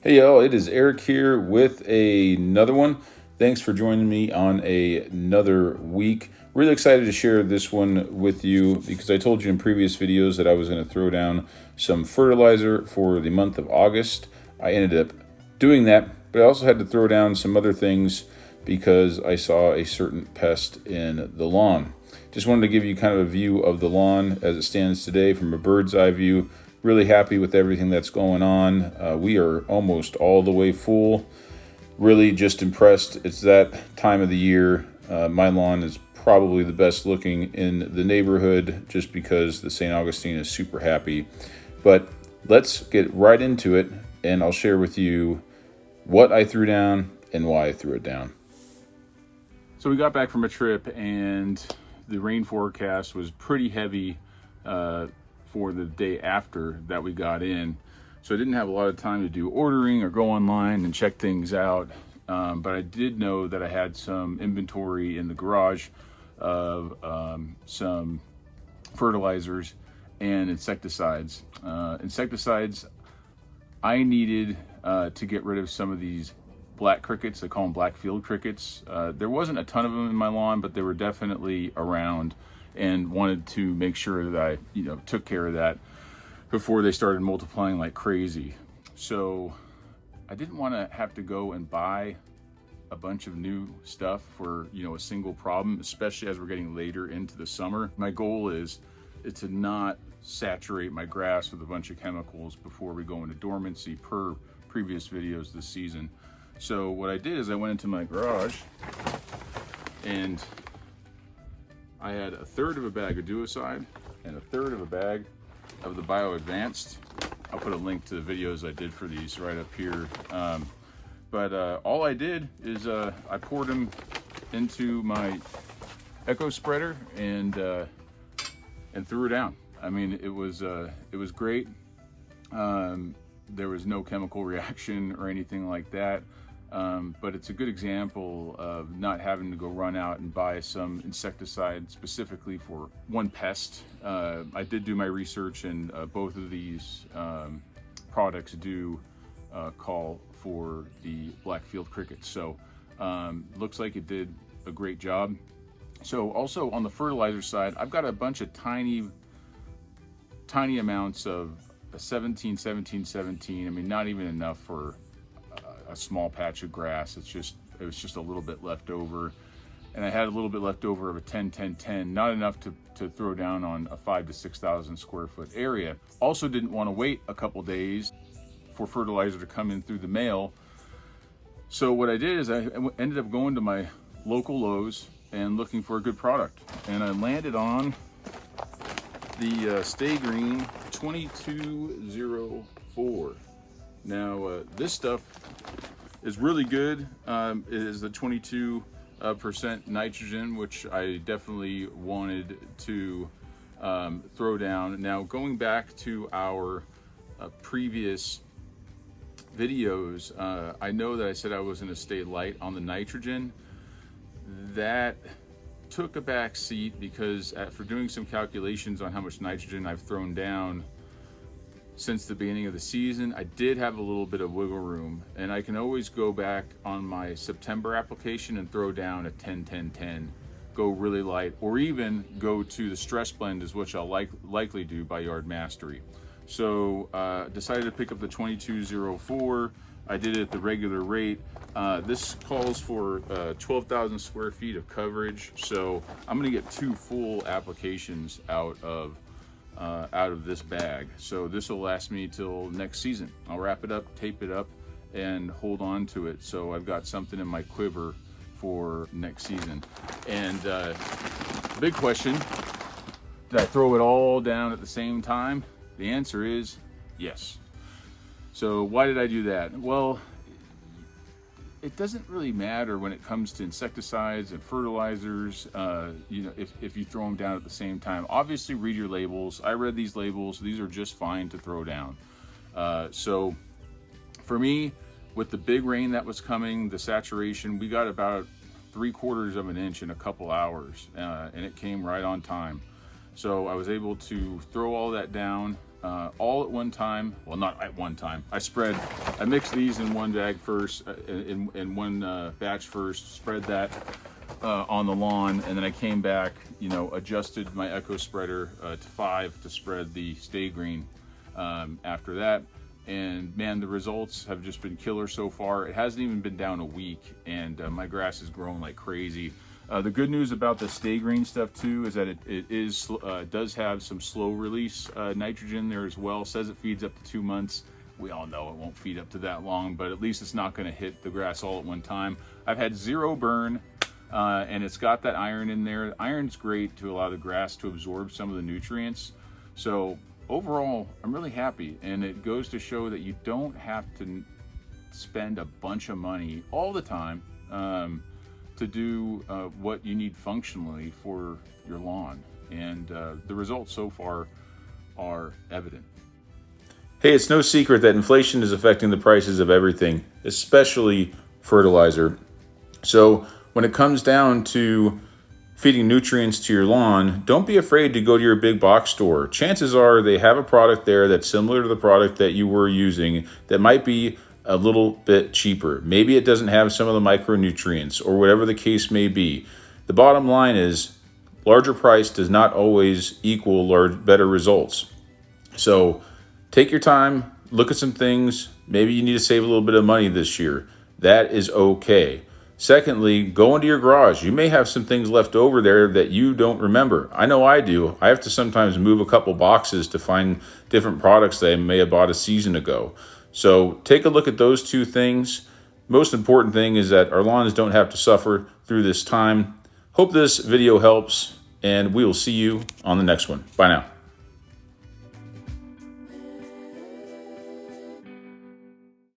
Hey y'all, it is Eric here with another one. Thanks for joining me on another week. Really excited to share this one with you because I told you in previous videos that I was going to throw down some fertilizer for the month of August. I ended up doing that, but I also had to throw down some other things because I saw a certain pest in the lawn. Just wanted to give you kind of a view of the lawn as it stands today from a bird's eye view. Really happy with everything that's going on. We are almost all the way full. Really just impressed. It's that time of the year. My lawn is probably the best looking in the neighborhood just because the St. Augustine is super happy. But let's get right into it and I'll share with you what I threw down and why I threw it down. So we got back from a trip and the rain forecast was pretty heavy for the day after that we got in. So I didn't have a lot of time to do ordering or go online and check things out. But I did know that I had some inventory in the garage of some fertilizers and insecticides. Insecticides, I needed to get rid of some of these black crickets. They call them black field crickets. There wasn't a ton of them in my lawn, but they were definitely around, and wanted to make sure that I, took care of that before they started multiplying like crazy. So I didn't want to have to go and buy a bunch of new stuff for, a single problem, especially as we're getting later into the summer. My goal is to not saturate my grass with a bunch of chemicals before we go into dormancy per previous videos this season. So what I did is I went into my garage and I had a third of a bag of Duocide and a third of a bag of the Bio Advanced. I'll put a link to the videos I did for these right up here. But all I did is I poured them into my Echo spreader and threw it down. I mean, it was great. There was no chemical reaction or anything like that. But it's a good example of not having to go run out and buy some insecticide specifically for one pest. I did do my research, and both of these products do call for the black field crickets. So looks like it did a great job. So also on the fertilizer side, I've got a bunch of tiny amounts of 17, 17, 17. I mean, not even enough for a small patch of grass. It was just a little bit left over, and I had a little bit left over of a 10 10 10, not enough to throw down on a 5,000 to 6,000 square foot area. Also didn't want to wait a couple days for fertilizer to come in through the mail. So what I did is I ended up going to my local Lowe's and looking for a good product, and I landed on the Stay Green 2204. Now this stuff is really good. It is the 22% nitrogen, which I definitely wanted to throw down. Now going back to our previous videos, I know that I said I was going to stay light on the nitrogen. That took a back seat because after doing some calculations on how much nitrogen I've thrown down since the beginning of the season, I did have a little bit of wiggle room, and I can always go back on my September application and throw down a 10 10 10, go really light, or even go to the stress blend, is which I'll likely do by Yard Mastery. So decided to pick up the 2204. I did it at the regular rate. This calls for 12,000 square feet of coverage, so I'm gonna get 2 full applications out of this bag. So this will last me till next season. I'll wrap it up, tape it up, and hold on to it. So I've got something in my quiver for next season. And big question, did I throw it all down at the same time? The answer is yes. So why did I do that? Well, it doesn't really matter when it comes to insecticides and fertilizers, if you throw them down at the same time. Obviously read your labels. I read these labels. These are just fine to throw down. So for me, with the big rain that was coming, the saturation, we got about 3/4 of an inch in a couple hours, and it came right on time. So I was able to throw all that down. all at one time. Well, not at one time. I mixed these in one bag first, in one batch first, spread that on the lawn, and then I came back, you know, adjusted my Echo spreader to 5 to spread the Stay Green after that. And man, the results have just been killer so far. It hasn't even been down a week, and my grass is growing like crazy. The good news about the Stay Green stuff too is that it does have some slow release nitrogen there as well. It says it feeds up to 2 months. We all know it won't feed up to that long, but at least it's not going to hit the grass all at one time. I've had 0 burn, and it's got that iron in there. Iron's great to allow the grass to absorb some of the nutrients. So overall, I'm really happy, and it goes to show that you don't have to spend a bunch of money all the time to do what you need functionally for your lawn. And the results so far are evident. Hey, it's no secret that inflation is affecting the prices of everything, especially fertilizer. So when it comes down to feeding nutrients to your lawn, don't be afraid to go to your big box store. Chances are they have a product there that's similar to the product that you were using that might be a little bit cheaper. Maybe it doesn't have some of the micronutrients or whatever the case may be. The bottom line is larger price does not always equal better results. So take your time, look at some things. Maybe you need to save a little bit of money this year. That is okay. Secondly, go into your garage. You may have some things left over there that you don't remember. I know I do. I have to sometimes move a couple boxes to find different products that I may have bought a season ago. So take a look at those two things. Most important thing is that our lawns don't have to suffer through this time. Hope this video helps, and we will see you on the next one. Bye now.